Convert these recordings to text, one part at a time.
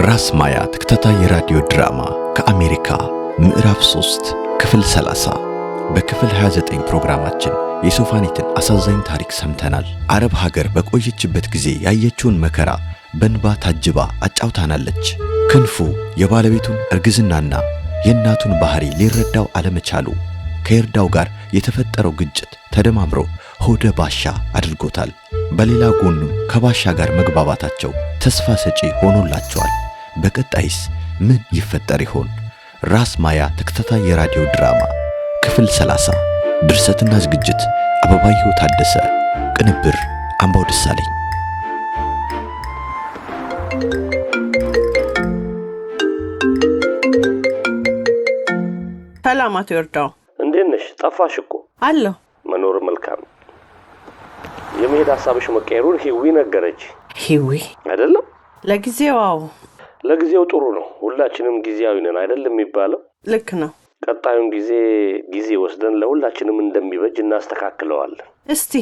ራስ ማያ ተከታታይ የራዲዮ ድራማ ከአሜሪካ ምዕራፍ 3 ክፍል 30 በክፍል 29 ፕሮግራማችን የሶፋኒትን አሳዛኝ ታሪክ ሰምተናል። አረብ ሀገር በቆየችበት ጊዜ ያየችውን መከራ በእንባ ታጅባ አጫውታናለች። ክንፉ የባለቤቱን እርግዝናና የእናቱን ባህሪ ሊረዳው አለመቻሉ ከይርዳው ጋር የተፈጠረው ግጭት ተደማምሮ ሆደ ባሻ አድርጎታል። በሌላ ጎኑ ከባሻ ጋር መግባባታቸው ተስፋ ሰጪ ሆኖላቸዋል። በቀጣይስ ምን ይፈጠር ይሆን? ራስ ማያ ተከታታይ የራዲዮ ድራማ ክፍል 30 ድርሰትና ዝግጅት አበባየሁ ታደሰ፣ ቅንብር አምባው ደሳለኝ። ሰላም አቶ ይርዳው፣ እንዴት ነሽ? ጠፋሽ እኮ። አለሁ። መኖር መልካም። የመሄድ ሐሳብሽ መቀየሩን ሂዊ ነገረች። ሂዊ አይደለም? ለጊዜው አዎ፣ ለጊዜው ጥሩ ነው። ሁላችንም ጊዜያዊ ነን አይደለም የሚባለው? ልክ ነው። ቀጣዩን ጊዜ ወስደን ለሁላችንም እንደሚበጅ እናስተካክለዋለን። እስቲ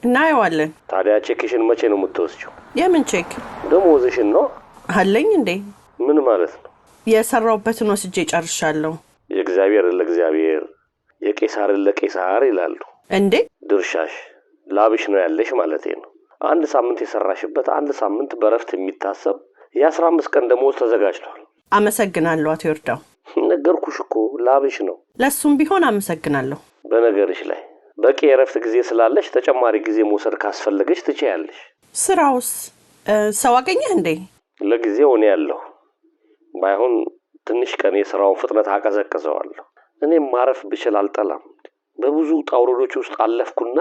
እናየዋለን። ታዲያ ቼክሽን መቼ ነው የምትወስጂው? የምን ቼክ? ደሞዝሽን ነው አለኝ እንዴ? ምን ማለት ነው? የሰራውበትን ወስጄ ጨርሻለሁ። የእግዚአብሔር ለእግዚአብሔር የቄሳር ለቄሳር ይላሉ። እንዴ? ድርሻሽ ላብሽ ነው ያለሽ ማለቴ ነው። አንድ ሳምንት የሰራሽበት አንድ ሳምንት በረፍት የሚታሰብ የ15 ቀን ደሞዝ ተዘጋጅቷል። አመሰግናለሁ አቶ ይርዳው። ነገርኩሽ እኮ ላብሽ ነው። ለሱም ቢሆን አመሰግናለሁ። በነገርሽ ላይ በቂ የረፍት ጊዜ ስላለሽ ተጨማሪ ጊዜ መውሰድ ካስፈለገሽ ትችያለሽ። ስራውስ ሰው አገኘህ እንዴ? ለጊዜው እኔ ያለሁ፣ ባይሆን ትንሽ ቀን የሥራውን ፍጥነት አቀዘቅዘዋለሁ። እኔም ማረፍ ብችል አልጠላም። በብዙ ጣውረዶች ውስጥ አለፍኩና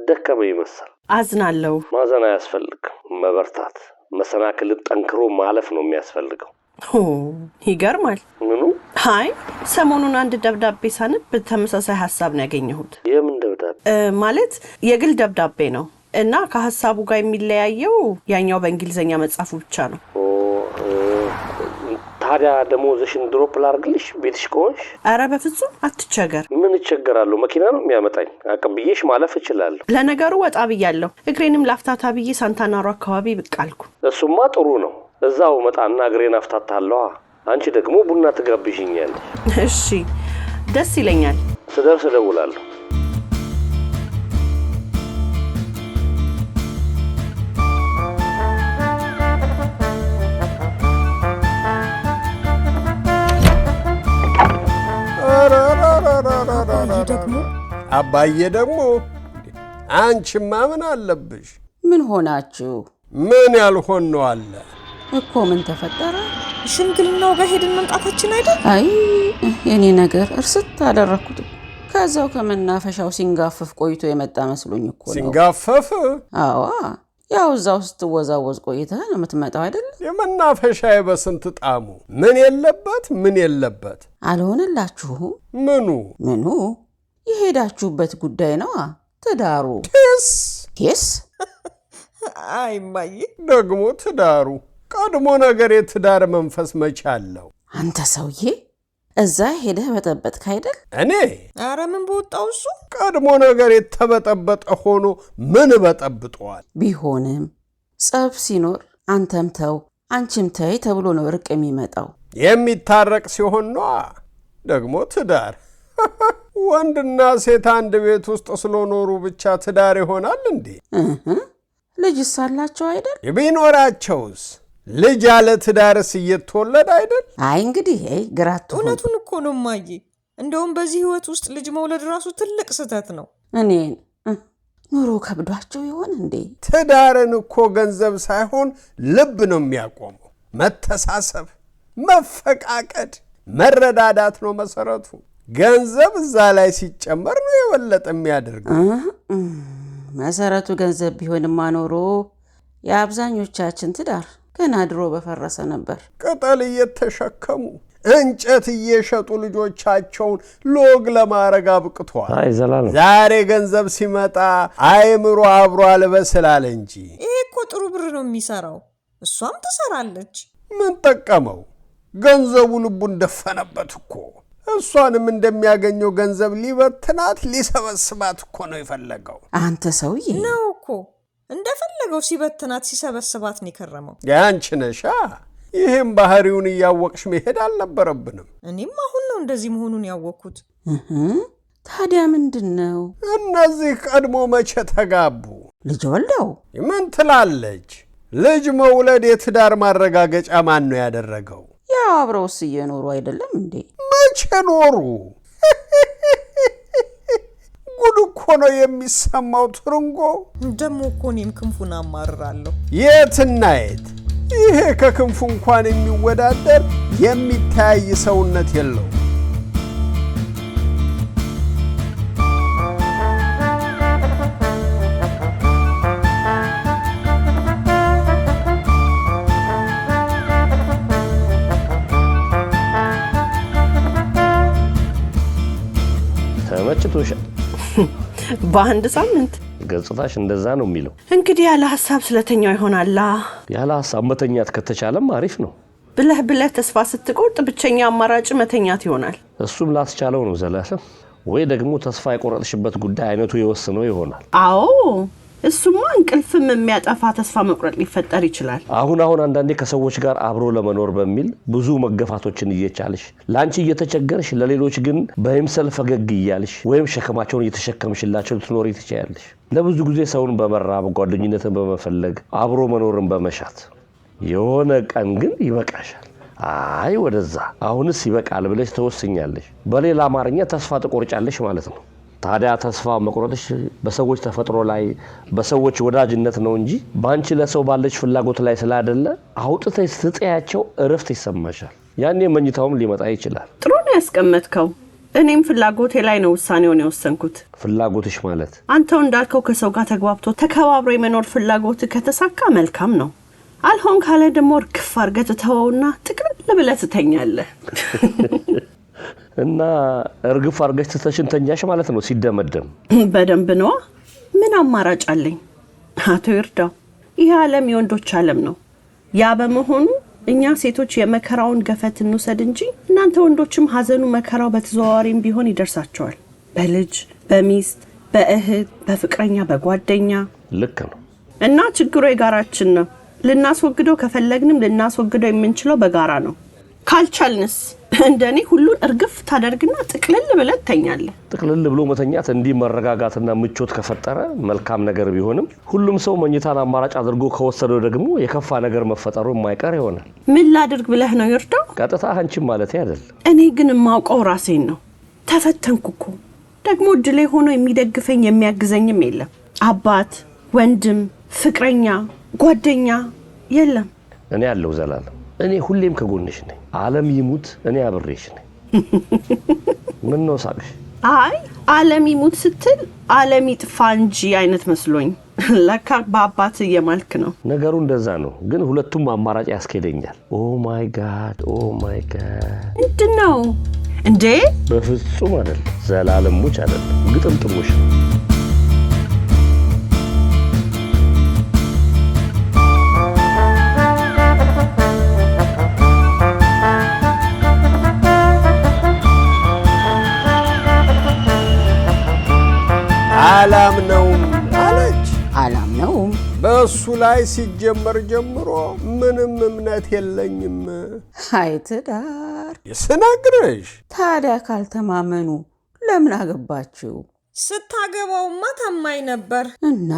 ደከመ ይመስል። አዝናለሁ። ማዘን አያስፈልግም። መበርታት፣ መሰናክልን ጠንክሮ ማለፍ ነው የሚያስፈልገው። ይገርማል። ምኑ? አይ ሰሞኑን አንድ ደብዳቤ ሳነብ ተመሳሳይ ሐሳብ ነው ያገኘሁት። የምን ደብዳቤ? ማለት የግል ደብዳቤ ነው እና ከሐሳቡ ጋር የሚለያየው ያኛው በእንግሊዘኛ መጻፉ ብቻ ነው። ታዲያ ደሞዝሽን ድሮፕ ላርግልሽ ቤትሽ ከሆንሽ? አረ በፍጹም አትቸገር። ምን እቸገራለሁ? መኪና ነው የሚያመጣኝ። አቀብዬሽ ማለፍ እችላለሁ። ለነገሩ ወጣ ብያለሁ። እግሬንም ላፍታታ ብዬ ሳንታናሮ አካባቢ ብቅ አልኩ። እሱማ ጥሩ ነው። እዛው መጣና እግሬን አፍታታለዋ። አንቺ ደግሞ ቡና ትጋብዥኛለሽ። እሺ ደስ ይለኛል። ስደርስ እደውላለሁ። አባዬ ደግሞ አንቺማ ምን አለብሽ? ምን ሆናችሁ? ምን ያልሆን ነው አለ እኮ። ምን ተፈጠረ? ሽምግልናው ጋር ሄድን መምጣታችን አይደል? አይ የኔ ነገር እርስት አደረኩት። ከዛው ከመናፈሻው ሲንጋፈፍ ቆይቶ የመጣ መስሎኝ እኮ ነው። ሲንጋፈፍ? አዎ ያው እዛው ስትወዛወዝ ቆይተህ ነው የምትመጣው አይደል? የመናፈሻዬ በስንት ጣሙ ምን የለበት አልሆነላችሁም? ምኑ የሄዳችሁበት ጉዳይ ነው። ትዳሩ ኬስ አይ ማይ ደግሞ ትዳሩ ቀድሞ ነገር የትዳር መንፈስ መቻለው። አንተ ሰውዬ እዛ ሄደህ በጠበጥክ አይደል? እኔ አረ ምን በወጣው እሱ ቀድሞ ነገር የተበጠበጠ ሆኖ ምን በጠብጧል? ቢሆንም ጸብ ሲኖር አንተም ተው አንቺም ተይ ተብሎ ነው እርቅ የሚመጣው። የሚታረቅ ሲሆን ነው። ደግሞ ትዳር ወንድና ሴት አንድ ቤት ውስጥ ስለኖሩ ብቻ ትዳር ይሆናል እንዴ? ልጅስ አላቸው አይደል? ቢኖራቸውስ ልጅ ያለ ትዳርስ እየተወለደ አይደል? አይ እንግዲህ ግራት እውነቱን እኮ ነው ማዬ። እንደውም በዚህ ህይወት ውስጥ ልጅ መውለድ ራሱ ትልቅ ስህተት ነው። እኔን ኑሮ ከብዷቸው ይሆን እንዴ? ትዳርን እኮ ገንዘብ ሳይሆን ልብ ነው የሚያቆመው። መተሳሰብ፣ መፈቃቀድ፣ መረዳዳት ነው መሰረቱ። ገንዘብ እዛ ላይ ሲጨመር ነው የበለጠ የሚያደርገው። መሰረቱ ገንዘብ ቢሆንማ ኖሮ የአብዛኞቻችን ትዳር ገና ድሮ በፈረሰ ነበር። ቅጠል እየተሸከሙ እንጨት እየሸጡ ልጆቻቸውን ሎግ ለማድረግ አብቅቷል። ዛሬ ገንዘብ ሲመጣ አይምሮ አብሮ አልበስላል እንጂ። ይሄ እኮ ጥሩ ብር ነው የሚሰራው። እሷም ትሰራለች። ምን ጠቀመው? ገንዘቡ ልቡን ደፈነበት እኮ። እሷንም እንደሚያገኘው ገንዘብ ሊበትናት ሊሰበስባት እኮ ነው የፈለገው። አንተ ሰውዬ ነው እኮ እንደፈለገው ሲበትናት ሲሰበስባት ነው የከረመው። ያንቺ ነሻ ይህም ባህሪውን እያወቅሽ መሄድ አልነበረብንም። እኔም አሁን ነው እንደዚህ መሆኑን ያወቅኩት። ታዲያ ምንድነው? እነዚህ ቀድሞ መቼ ተጋቡ? ልጅ ወልደው ምን ትላለች? ልጅ መውለድ የትዳር ማረጋገጫ ማን ነው ያደረገው? ያው አብረውስ እየኖሩ አይደለም እንዴ? መቼ ኖሩ? ጉድ እኮ ነው የሚሰማው ትርንጎ። ደግሞ እኮ እኔም ክንፉን አማርራለሁ። የትና የት? ይሄ ከክንፉ እንኳን የሚወዳደር የሚታይ ሰውነት የለው። ተመችቶሻል? በአንድ ሳምንት ገጽታሽ እንደዛ ነው የሚለው። እንግዲህ ያለ ሐሳብ ስለተኛው ይሆናላ። ያለ ሐሳብ መተኛት ከተቻለም አሪፍ ነው። ብለህ ተስፋ ስትቆርጥ ብቸኛ አማራጭ መተኛት ይሆናል። እሱም ላስቻለው ነው ዘላለም። ወይ ደግሞ ተስፋ የቆረጥሽበት ጉዳይ አይነቱ የወሰነው ይሆናል። አዎ እሱማ እንቅልፍም የሚያጠፋ ተስፋ መቁረጥ ሊፈጠር ይችላል። አሁን አንዳንዴ ከሰዎች ጋር አብሮ ለመኖር በሚል ብዙ መገፋቶችን እየቻልሽ ላንቺ እየተቸገርሽ ለሌሎች ግን በይምሰል ፈገግ እያልሽ ወይም ሸከማቸውን እየተሸከምሽላቸው ልትኖሪ ትችያለሽ። ለብዙ ጊዜ ሰውን በመራብ ጓደኝነትን በመፈለግ አብሮ መኖርን በመሻት የሆነ ቀን ግን ይበቃሻል። አይ ወደዛ አሁንስ ይበቃል ብለሽ ተወስኛለሽ። በሌላ አማርኛ ተስፋ ትቆርጫለሽ ማለት ነው። ታዲያ ተስፋ መቁረጥሽ በሰዎች ተፈጥሮ ላይ በሰዎች ወዳጅነት ነው እንጂ ባንቺ ለሰው ባለች ፍላጎት ላይ ስላይደለ አውጥተሽ ስትጠያቸው እረፍት ይሰማሻል። ያኔ መኝታውም ሊመጣ ይችላል። ጥሩ ነው ያስቀመጥከው። እኔም ፍላጎቴ ላይ ነው ውሳኔውን የወሰንኩት። ፍላጎትሽ ማለት አንተው እንዳልከው ከሰው ጋር ተግባብቶ ተከባብሮ የመኖር ፍላጎት ከተሳካ መልካም ነው። አልሆን ካለ ደግሞ እርግፍ አድርገህ ትተወውና ጥቅልል ብለህ ትተኛለህ። እና እርግፍ አድርገሽ ትተሽን ተኛሽ ማለት ነው ሲደመደም። በደንብ ነው። ምን አማራጭ አለኝ? አቶ ይርዳው፣ ይህ ዓለም የወንዶች ዓለም ነው። ያ በመሆኑ እኛ ሴቶች የመከራውን ገፈት እንውሰድ እንጂ እናንተ ወንዶችም ሀዘኑ መከራው በተዘዋዋሪም ቢሆን ይደርሳቸዋል። በልጅ በሚስት በእህት በፍቅረኛ በጓደኛ። ልክ ነው። እና ችግሩ የጋራችን ነው። ልናስወግደው ከፈለግንም ልናስወግደው የምንችለው በጋራ ነው። ካልቻልንስ እንደኔ ሁሉን እርግፍ ታደርግና ጥቅልል ብለህ ተኛለህ። ጥቅልል ብሎ መተኛት እንዲህ መረጋጋትና ምቾት ከፈጠረ መልካም ነገር ቢሆንም ሁሉም ሰው መኝታን አማራጭ አድርጎ ከወሰደው ደግሞ የከፋ ነገር መፈጠሩ የማይቀር ይሆናል። ምን ላድርግ ብለህ ነው ይርዳው? ቀጥታ አንቺም ማለት አይደል። እኔ ግን የማውቀው ራሴን ነው። ተፈተንኩ እኮ። ደግሞ እድሌ ሆኖ የሚደግፈኝ የሚያግዘኝም የለም። አባት፣ ወንድም፣ ፍቅረኛ፣ ጓደኛ የለም። እኔ ያለው ዘላለም እኔ ሁሌም ከጎንሽ ነኝ። ዓለም ይሙት እኔ አብሬሽ ነኝ። ምን ነው ሳቅሽ? አይ ዓለም ይሙት ስትል ዓለም ይጥፋ እንጂ አይነት መስሎኝ። ለካ በአባት እየማልክ ነው። ነገሩ እንደዛ ነው፣ ግን ሁለቱም አማራጭ ያስኬደኛል። ኦ ማይ ጋድ ኦ ማይ ጋድ። ምንድነው እንዴ? በፍጹም አይደለም ዘላለም ሙች አይደለም፣ ግጥምጥሞሽ ነው። አላምነውም አለች። አላምነውም። በእሱ ላይ ሲጀመር ጀምሮ ምንም እምነት የለኝም። አይ ትዳር ስነግርሽ። ታዲያ ካልተማመኑ ለምን አገባችሁ? ስታገባውማ ታማኝ ነበር እና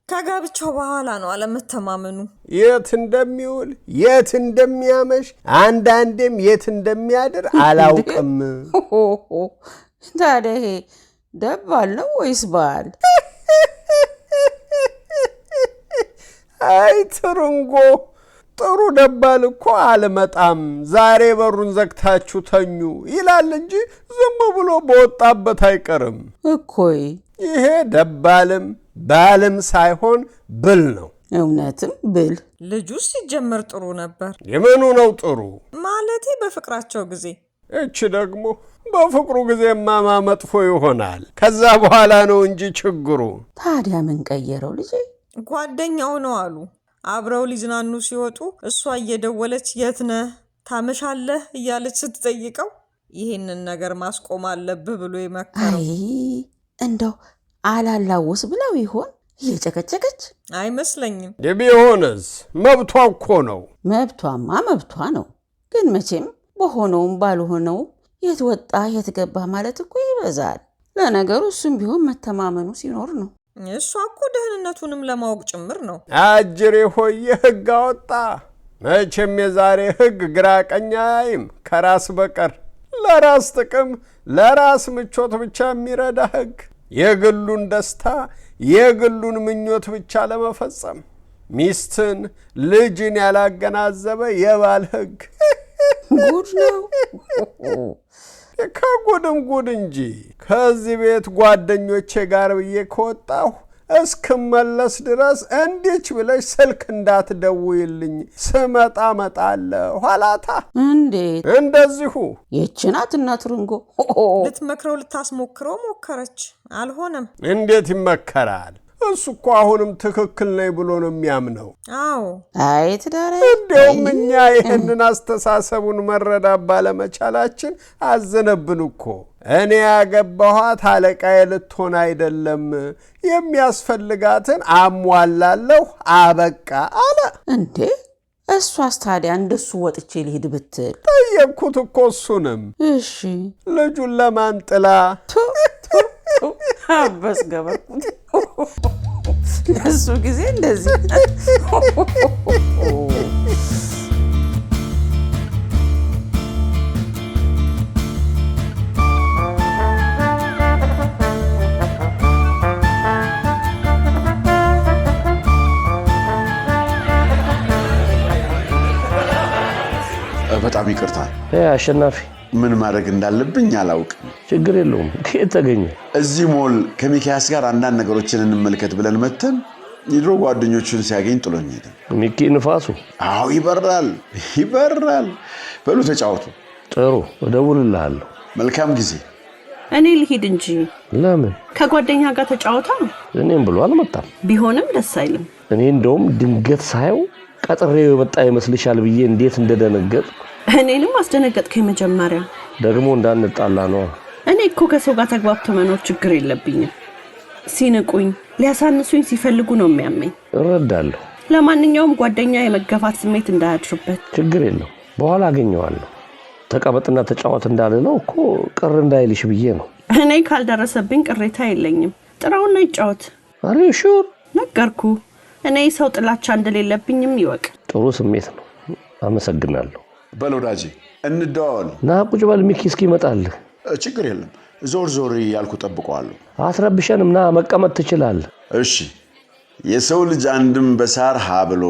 ከጋብቻው በኋላ ነው አለመተማመኑ። የት እንደሚውል የት እንደሚያመሽ አንዳንዴም የት እንደሚያድር አላውቅም። ታዲያ ይሄ ደባል ነው ወይስ ባል? አይ ትርንጎ፣ ጥሩ ደባል እኮ አልመጣም ዛሬ በሩን ዘግታችሁ ተኙ ይላል እንጂ ዝም ብሎ በወጣበት አይቀርም እኮይ። ይሄ ደባልም ባልም ሳይሆን ብል ነው። እውነትም ብል። ልጁ ሲጀመር ጥሩ ነበር። የምኑ ነው ጥሩ? ማለቴ በፍቅራቸው ጊዜ። እቺ ደግሞ በፍቅሩ ጊዜማ መጥፎ ይሆናል። ከዛ በኋላ ነው እንጂ ችግሩ። ታዲያ ምን ቀየረው ልጄ? ጓደኛው ነው አሉ። አብረው ሊዝናኑ ሲወጡ እሷ እየደወለች የት ነህ ታመሻለህ እያለች ስትጠይቀው ይህንን ነገር ማስቆም አለብህ ብሎ ይመከረው። አይ እንደው አላላውስ ብለው ይሆን? እየጨቀጨቀች አይመስለኝም። ቢሆንስ መብቷ እኮ ነው። መብቷማ መብቷ ነው። ግን መቼም በሆነውም ባልሆነው የት ወጣ የት ገባ ማለት እኮ ይበዛል። ለነገሩ እሱም ቢሆን መተማመኑ ሲኖር ነው። እሷ እኮ ደህንነቱንም ለማወቅ ጭምር ነው። አጅሬ ሆየ ሕግ አወጣ። መቼም የዛሬ ሕግ ግራ ቀኝ አያይም ከራስ በቀር። ለራስ ጥቅም ለራስ ምቾት ብቻ የሚረዳ ሕግ፣ የግሉን ደስታ የግሉን ምኞት ብቻ ለመፈጸም ሚስትን ልጅን ያላገናዘበ የባል ሕግ ጉድ ነው። ከጉድም ጉድ እንጂ። ከዚህ ቤት ጓደኞቼ ጋር ብዬ ከወጣሁ እስክመለስ ድረስ እንዲች ብለሽ ስልክ እንዳትደውይልኝ፣ ስመጣ መጣለሁ ኋላታ። እንዴት? እንደዚሁ። ይችናት እናት ርንጎ ልትመክረው ልታስሞክረው ሞከረች፣ አልሆነም። እንዴት ይመከራል? እሱ እኮ አሁንም ትክክል ነኝ ብሎ ነው የሚያምነው። አዎ። አይ ትዳሬ፣ እንዲያውም እኛ ይህንን አስተሳሰቡን መረዳት ባለመቻላችን አዘነብን እኮ። እኔ ያገባኋት አለቃዬ ልትሆን አይደለም፣ የሚያስፈልጋትን አሟላለሁ፣ አበቃ አለ። እንዴ እሷስ ታዲያ እንደሱ ወጥቼ ልሂድ ብትል? ጠየቅኩት እኮ እሱንም። እሺ ልጁን ለማን ጥላ? አበስ ገበርኩት። ለሱ ጊዜ እንደዚህ በጣም ይቅርታ። አሸናፊ፣ ምን ማድረግ እንዳለብኝ አላውቅም። ችግር የለውም። ከየት ተገኘ? እዚህ ሞል ከሚኪያስ ጋር አንዳንድ ነገሮችን እንመልከት ብለን መተን የድሮ ጓደኞቹን ሲያገኝ ጥሎኝ ሄደ። ሚኪ ንፋሱ? አዎ ይበራል። በሉ ተጫወቱ። ጥሩ፣ እደውልልሃለሁ። መልካም ጊዜ። እኔ ልሂድ እንጂ። ለምን? ከጓደኛ ጋር ተጫወታ። እኔም ብሎ አልመጣም። ቢሆንም ደስ አይልም። እኔ እንደውም ድንገት ሳየው ቀጥሬው የመጣ ይመስልሻል ብዬ እንዴት እንደደነገጥኩ። እኔንም አስደነገጥከኝ። መጀመሪያ ደግሞ እንዳንጣላ ነው። እኔ እኮ ከሰው ጋር ተግባብቶ መኖር ችግር የለብኝም። ሲንቁኝ ሊያሳንሱኝ ሲፈልጉ ነው የሚያመኝ። እረዳለሁ። ለማንኛውም ጓደኛ የመገፋት ስሜት እንዳያድርበት። ችግር የለው፣ በኋላ አገኘዋለሁ። ተቀመጥና ተጫወት እንዳልለው እኮ ቅር እንዳይልሽ ብዬ ነው። እኔ ካልደረሰብኝ ቅሬታ የለኝም። ጥራውና ይጫወት። አሬ ሹር ነገርኩ። እኔ ሰው ጥላቻ እንደሌለብኝም ይወቅ። ጥሩ ስሜት ነው። አመሰግናለሁ። በል ወዳጄ እንደዋወል። ና ቁጭ በል ሚኪ እስኪመጣልህ። ችግር የለም። ዞር ያልኩ ጠብቀዋለሁ። አትረብሸንም። ና መቀመጥ ትችላለህ። እሺ። የሰው ልጅ አንድም በሳር ሀ ብሎ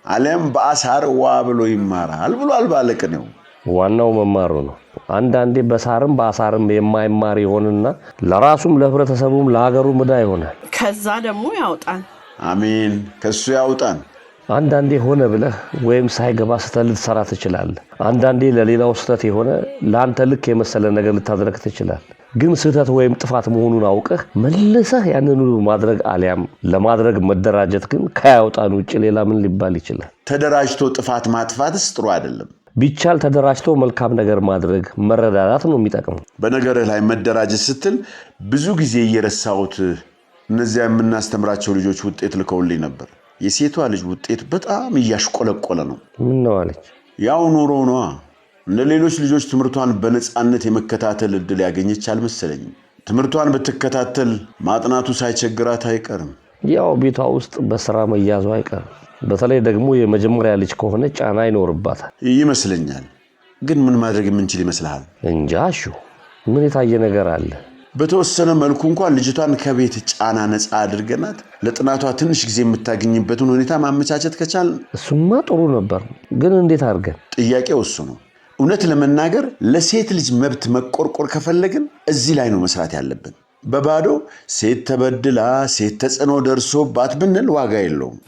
አሊያም በአሳር ዋ ብሎ ይማራል ብሏል ባለቅኔው። ዋናው መማሩ ነው። አንዳንዴ በሳርም በአሳርም የማይማር ይሆንና ለራሱም ለህብረተሰቡም ለሀገሩ ምዳ ይሆናል። ከዛ ደግሞ ያውጣን። አሜን፣ ከሱ ያውጣን። አንዳንዴ ሆነ ብለህ ወይም ሳይገባ ስተት ልትሰራ ትችላለህ። አንዳንዴ ለሌላው ስተት የሆነ ለአንተ ልክ የመሰለ ነገር ልታደርግ ትችላለህ። ግን ስህተት ወይም ጥፋት መሆኑን አውቀህ መልሰህ ያንኑ ማድረግ አሊያም ለማድረግ መደራጀት ግን ከያውጣን ውጭ ሌላ ምን ሊባል ይችላል? ተደራጅቶ ጥፋት ማጥፋትስ ጥሩ አይደለም። ቢቻል ተደራጅቶ መልካም ነገር ማድረግ መረዳዳት ነው የሚጠቅመው። በነገርህ ላይ መደራጀት ስትል ብዙ ጊዜ እየረሳሁት እነዚያ የምናስተምራቸው ልጆች ውጤት ልከውልኝ ነበር። የሴቷ ልጅ ውጤት በጣም እያሽቆለቆለ ነው። ምን ነው አለች? ያው ኑሮ ነዋ። እንደ ሌሎች ልጆች ትምህርቷን በነፃነት የመከታተል እድል ያገኘች አልመሰለኝም። ትምህርቷን ብትከታተል ማጥናቱ ሳይቸግራት አይቀርም። ያው ቤቷ ውስጥ በስራ መያዙ አይቀርም። በተለይ ደግሞ የመጀመሪያ ልጅ ከሆነ ጫና ይኖርባታል ይመስለኛል። ግን ምን ማድረግ የምንችል ይመስልሃል? እንጃ። ምን የታየ ነገር አለ? በተወሰነ መልኩ እንኳን ልጅቷን ከቤት ጫና ነፃ አድርገናት ለጥናቷ ትንሽ ጊዜ የምታገኝበትን ሁኔታ ማመቻቸት ከቻል እሱማ ጥሩ ነበር። ግን እንዴት አድርገን? ጥያቄው እሱ ነው። እውነት ለመናገር ለሴት ልጅ መብት መቆርቆር ከፈለግን እዚህ ላይ ነው መስራት ያለብን። በባዶ ሴት ተበድላ ሴት ተጽዕኖ ደርሶባት ብንል ዋጋ የለውም።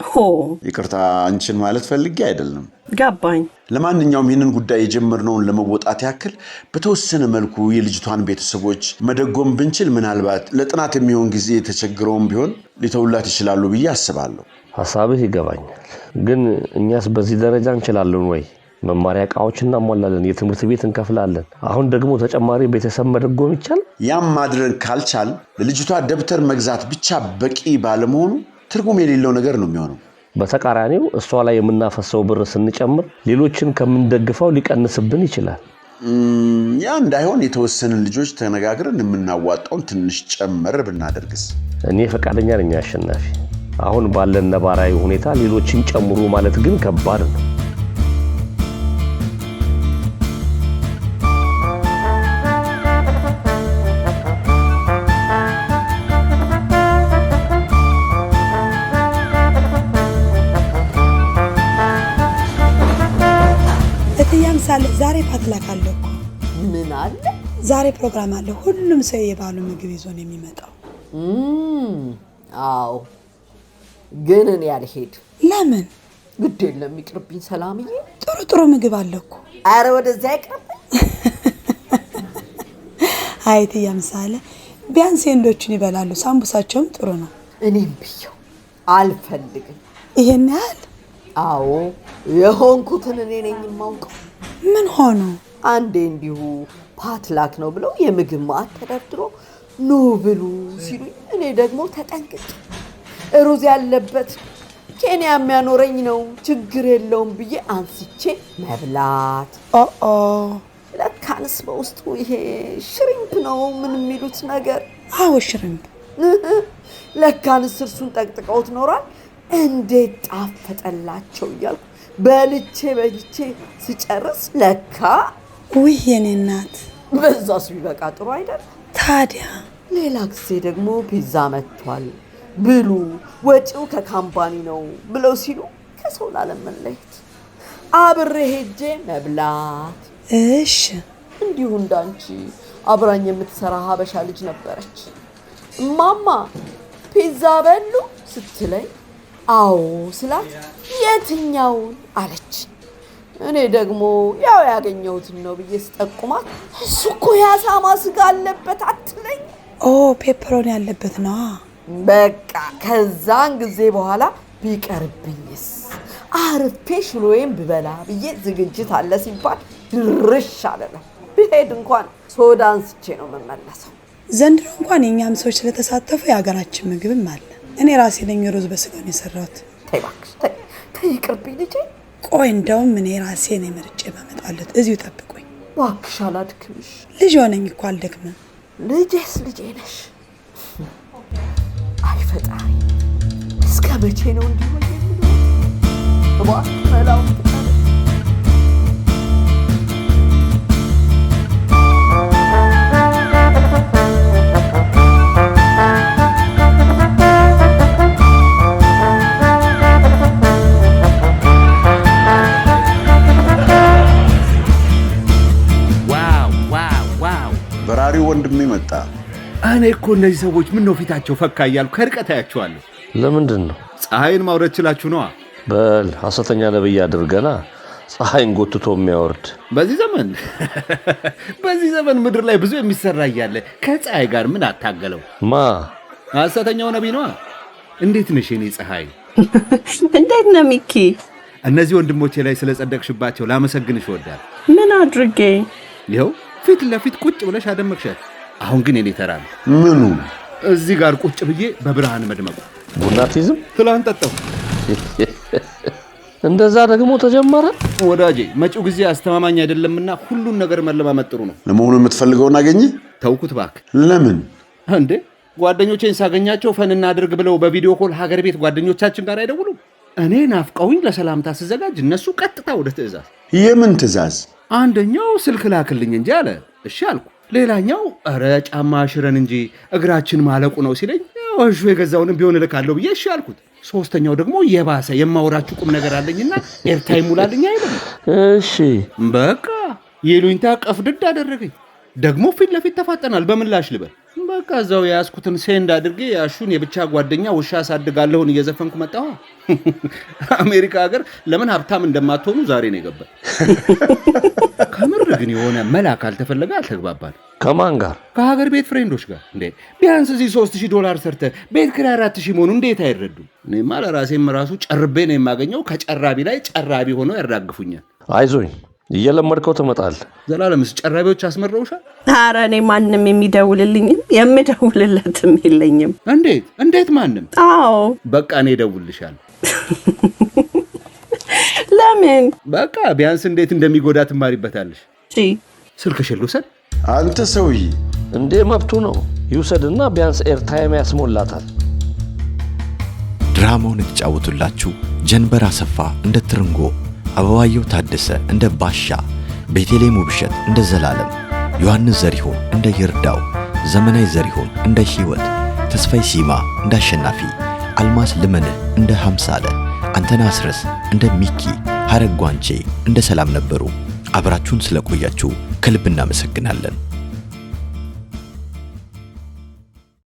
ይቅርታ አንቺን ማለት ፈልጌ አይደለም። ገባኝ። ለማንኛውም ይህንን ጉዳይ የጀመርነውን ለመወጣት ያክል በተወሰነ መልኩ የልጅቷን ቤተሰቦች መደጎም ብንችል ምናልባት ለጥናት የሚሆን ጊዜ ተቸግረውም ቢሆን ሊተውላት ይችላሉ ብዬ አስባለሁ። ሐሳብህ ይገባኛል። ግን እኛስ በዚህ ደረጃ እንችላለን ወይ? መማሪያ ዕቃዎች እናሟላለን፣ የትምህርት ቤት እንከፍላለን። አሁን ደግሞ ተጨማሪ ቤተሰብ መደጎም ይቻላል? ያም ማድረግ ካልቻል ለልጅቷ ደብተር መግዛት ብቻ በቂ ባለመሆኑ ትርጉም የሌለው ነገር ነው የሚሆነው። በተቃራኒው እሷ ላይ የምናፈሰው ብር ስንጨምር ሌሎችን ከምንደግፈው ሊቀንስብን ይችላል። ያ እንዳይሆን የተወሰንን ልጆች ተነጋግረን የምናዋጣውን ትንሽ ጨመር ብናደርግስ? እኔ ፈቃደኛ ነኝ አሸናፊ። አሁን ባለን ነባራዊ ሁኔታ ሌሎችን ጨምሩ ማለት ግን ከባድ ነው። ዛሬ ፓትላክ አለ እኮ። ምን አለ? ዛሬ ፕሮግራም አለ። ሁሉም ሰው የባሉ ምግብ ይዞ ነው የሚመጣው። አዎ፣ ግን እኔ አልሄድም። ለምን? ግድ የለም ይቅርብኝ ሰላምዬ። ጥሩ ምግብ አለ እኮ። አረ ወደዚያ ይቅርብኝ። አይቲ ያምሳለ ቢያንስ እንዶችን ይበላሉ። ሳምቡሳቸውም ጥሩ ነው። እኔም ብየው አልፈልግም። ይሄን ያህል? አዎ፣ የሆንኩትን እኔ ነኝ የማውቀው። ምን ሆኖ? አንዴ እንዲሁ ፓትላክ ነው ብለው የምግብ ማዕድ ተደርድሮ ኑ ብሉ ሲሉኝ እኔ ደግሞ ተጠንቅቄ ሩዝ ያለበት ኬንያ የሚያኖረኝ ነው ችግር የለውም ብዬ አንስቼ መብላት። ለካንስ በውስጡ ይሄ ሽሪምፕ ነው ምን የሚሉት ነገር። አዎ ሽሪምፕ። ለካንስ እርሱን ጠቅጥቀውት ኖሯል። እንዴት ጣፈጠላቸው እያልኩ በልቼ ስጨርስ ለካ ውይ የኔ እናት በዛስ ቢበቃ ጥሩ አይደል? ታዲያ ሌላ ጊዜ ደግሞ ፒዛ መጥቷል ብሉ ወጪው ከካምፓኒ ነው ብለው ሲሉ ከሰው ላለመለየት አብሬ ሄጄ መብላት። እሺ እንዲሁ እንዳንቺ አብራኝ የምትሰራ ሀበሻ ልጅ ነበረች። ማማ ፒዛ በሉ ስትለኝ አዎ ስላት የትኛውን አለች። እኔ ደግሞ ያው ያገኘሁትን ነው ብዬ ስጠቁማት እሱ እኮ ያሳማ ስጋ አለበት አትለኝ። ፔፐሮኒ ያለበት ነው። በቃ ከዛን ጊዜ በኋላ ቢቀርብኝስ አርፌ ሽሮዬን ብበላ ብዬ ዝግጅት አለ ሲባል ድርሽ አለለም። ብሄድ እንኳን ሶዳ አንስቼ ነው የምመለሰው። ዘንድሮ እንኳን የኛም ሰዎች ስለተሳተፉ የሀገራችን ምግብም አለ። እኔ ራሴ ነኝ ሩዝ በስጋ ነው የሰራሁት። ተይ እባክሽ ተይ ይቅርብኝ ልጄ። ቆይ እንደውም እኔ ራሴ ነኝ መርጬ ማመጣለት። እዚሁ ጠብቁኝ እባክሽ አላድክምሽ። ልጅ ሆነኝ እኮ አልደክምም። ልጄስ ልጄ ነሽ። አይ ፈጣሪ እስከ መቼ ነው እንዲሁ የሚለው? እባክህ መላው በራሪው ወንድሜ መጣ። እኔ እኮ እነዚህ ሰዎች ምን ነው ፊታቸው ፈካ እያልኩ ከርቀት አያቸዋለሁ። ለምንድን ነው? ፀሐይን ማውረድ ችላችሁ ነዋ። በል ሐሰተኛ ነብይ አድርገና ፀሐይን ጎትቶ የሚያወርድ በዚህ ዘመን ምድር ላይ ብዙ የሚሰራ እያለ ከፀሐይ ጋር ምን አታገለው? ማ ሐሰተኛው ነብይ ነዋ። እንዴት ነሽ የኔ ፀሐይ? እንዴት ነው ሚኪ? እነዚህ ወንድሞቼ ላይ ስለጸደቅሽባቸው ላመሰግንሽ እወዳለሁ። ምን አድርጌ? ይኸው ፊት ለፊት ቁጭ ብለሽ አደመቅሻት። አሁን ግን የኔ ተራ ነው። ምኑ? እዚህ ጋር ቁጭ ብዬ በብርሃን መድመቁ። ቡና አትይዝም? ትላንት ጠጣሁ። እንደዛ ደግሞ ተጀመረ? ወዳጄ መጪው ጊዜ አስተማማኝ አይደለምና ሁሉን ነገር መለማመጥ ጥሩ ነው። ለመሆኑ የምትፈልገውን አገኘ? ተውኩት እባክህ። ለምን እንዴ? ጓደኞቼን ሳገኛቸው ፈን እናድርግ ብለው በቪዲዮ ኮል ሀገር ቤት ጓደኞቻችን ጋር አይደውሉም? እኔ ናፍቀውኝ ለሰላምታ ስዘጋጅ እነሱ ቀጥታ ወደ ትዕዛዝ። የምን ትዕዛዝ? አንደኛው ስልክ ላክልኝ እንጂ አለ። እሺ አልኩ። ሌላኛው ኧረ ጫማ ሽረን እንጂ እግራችን ማለቁ ነው ሲለኝ እሺ የገዛውንም ቢሆን እልካለሁ ብዬ እሺ አልኩት። ሶስተኛው ደግሞ የባሰ የማወራችሁ ቁም ነገር አለኝና ኤርታይም ሙላልኝ አይልም። እሺ በቃ የሉኝታ ቀፍድድ አደረገኝ። ደግሞ ፊት ለፊት ተፋጠናል። በምላሽ ልበል በቃ እዛው ያስኩትን ሴንድ አድርጌ ያሹን የብቻ ጓደኛ ውሻ ሳድጋለሁን እየዘፈንኩ መጣሁ። አሜሪካ ሀገር ለምን ሀብታም እንደማትሆኑ ዛሬ ነው የገባኝ። ከምር ግን የሆነ መላ ካልተፈለገ አልተግባባል። ከማን ጋር? ከሀገር ቤት ፍሬንዶች ጋር። እንዴ ቢያንስ እዚህ $3000 ሰርተ ቤት ኪራይ 4000 መሆኑ እንዴት አይረዱም? እኔማ ለራሴም ራሱ ጨርቤ ነው የማገኘው። ከጨራቢ ላይ ጨራቢ ሆነው ያራግፉኛል። አይዞኝ እየለመድከው ትመጣለህ። ዘላለምስ ጨራቢዎች አስመረውሻል? ኧረ እኔ ማንም የሚደውልልኝም የምደውልለትም የለኝም። እንዴት ማንም? አዎ በቃ እኔ እደውልልሻለሁ። ለምን? በቃ ቢያንስ እንዴት እንደሚጎዳ ትማሪበታለሽ። ስልክሽን ልውሰድ? አንተ ሰውዬ እንዴ መብቱ ነው። ይውሰድና ቢያንስ ኤርታይም ያስሞላታል። ድራማውን የተጫወቱላችሁ ጀንበር አሰፋ እንደ ትርንጎ፣ አበባየው ታደሰ እንደ ባሻ፣ ቤተልሔም ውብሸት እንደ ዘላለም፣ ዮሐንስ ዘሪሁን እንደ ይርዳው፣ ዘመናዊ ዘሪሁን እንደ ሕይወት፣ ተስፋይ ሲማ እንደ አሸናፊ፣ አልማስ ልመንህ እንደ ሐምሳለ፣ አንተነህ አስረስ እንደ ሚኪ፣ ሐረግ ጓንቼ እንደ ሰላም ነበሩ። አብራችሁን ስለቆያችሁ ከልብ እናመሰግናለን።